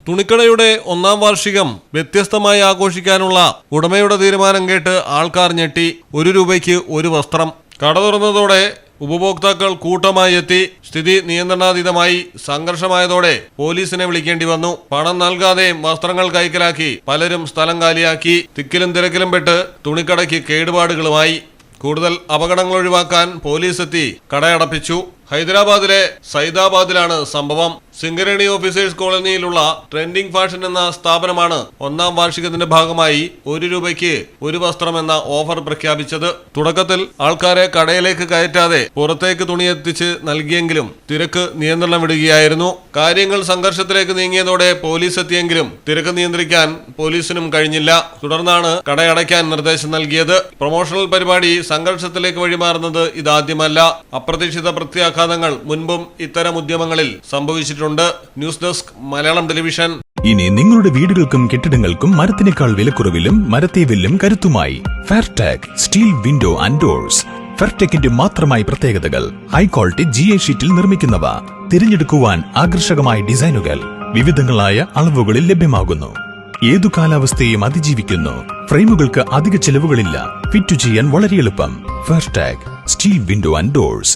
തുണിക്കടയുടെ ഒന്നാം വാർഷികം വ്യത്യസ്തമായി ആഘോഷിക്കാനുള്ള ഉടമയുടെ തീരുമാനം കേട്ട് ആൾക്കാർ ഞെട്ടി. 1 രൂപയ്ക്ക് 1 വസ്ത്രം. കട തുറന്നതോടെ ഉപഭോക്താക്കൾ കൂട്ടമായി എത്തി. സ്ഥിതി നിയന്ത്രണാതീതമായി. സംഘർഷമായതോടെ പോലീസിനെ വിളിക്കേണ്ടി വന്നു. പണം നൽകാതെ വസ്ത്രങ്ങൾ കൈക്കലാക്കി പലരും സ്ഥലം കാലിയാക്കി. തിക്കിലും തിരക്കിലും പെട്ട് തുണിക്കടയ്ക്ക് കേടുപാടുകളുമായി. കൂടുതൽ അപകടങ്ങൾ ഒഴിവാക്കാൻ പോലീസ് എത്തി കടയടപ്പിച്ചു. ഹൈദരാബാദിലെ സൈദാബാദിലാണ് സംഭവം. സിംഗരണി ഓഫീസേഴ്സ് കോളനിയിലുള്ള ട്രെൻഡിംഗ് ഫാഷൻ എന്ന സ്ഥാപനമാണ് ഒന്നാം വാർഷികത്തിന്റെ ഭാഗമായി 1 രൂപയ്ക്ക് 1 വസ്ത്രം എന്ന ഓഫർ പ്രഖ്യാപിച്ചത്. തുടക്കത്തിൽ ആൾക്കാരെ കടയിലേക്ക് കയറ്റാതെ പുറത്തേക്ക് തുണിയെത്തിച്ച് നൽകിയെങ്കിലും തിരക്ക് നിയന്ത്രണം വിടുകയായിരുന്നു. കാര്യങ്ങൾ സംഘർഷത്തിലേക്ക് നീങ്ങിയതോടെ പോലീസ് എത്തിയെങ്കിലും തിരക്ക് നിയന്ത്രിക്കാൻ പോലീസിനും കഴിഞ്ഞില്ല. തുടർന്നാണ് കടയടയ്ക്കാൻ നിർദ്ദേശം നൽകിയത്. പ്രൊമോഷണൽ പരിപാടി സംഘർഷത്തിലേക്ക് വഴിമാറുന്നത് ഇതാദ്യമല്ല. അപ്രതീക്ഷിത പ്രത്യാഘാതങ്ങൾ മുൻപും ഇത്തരം ഉദ്യമങ്ങളിൽ സംഭവിച്ചിട്ടുണ്ട്. News desk Malayalam television. ഇനി നിങ്ങളുടെ വീടുകൾക്കും കെട്ടിടങ്ങൾക്കും മരത്തിനേക്കാൾ വിലക്കുറവിലും മരത്തെ വെല്ലും കരുത്തുമായി ഫെയർടെക് സ്റ്റീൽ വിൻഡോ ആൻഡ് ഡോർസ്. ഫെയർടെക്കിന്റെ മാത്രമായി പ്രത്യേകതകൾ. ഹൈ ക്വാളിറ്റി GA ഷീറ്റിൽ നിർമ്മിക്കുന്നവ. തിരഞ്ഞെടുക്കുവാൻ ആകർഷകമായ ഡിസൈനുകൾ വിവിധങ്ങളായ അളവുകളിൽ ലഭ്യമാകുന്നു. ഏതു കാലാവസ്ഥയെയും അതിജീവിക്കുന്നു. ഫ്രെയിമുകൾക്ക് അധിക ചെലവുകളില്ല. ഫിറ്റ് ചെയ്യാൻ വളരെ എളുപ്പം. ഫെയർടെക് സ്റ്റീൽ വിൻഡോ ആൻഡ് ഡോർസ്.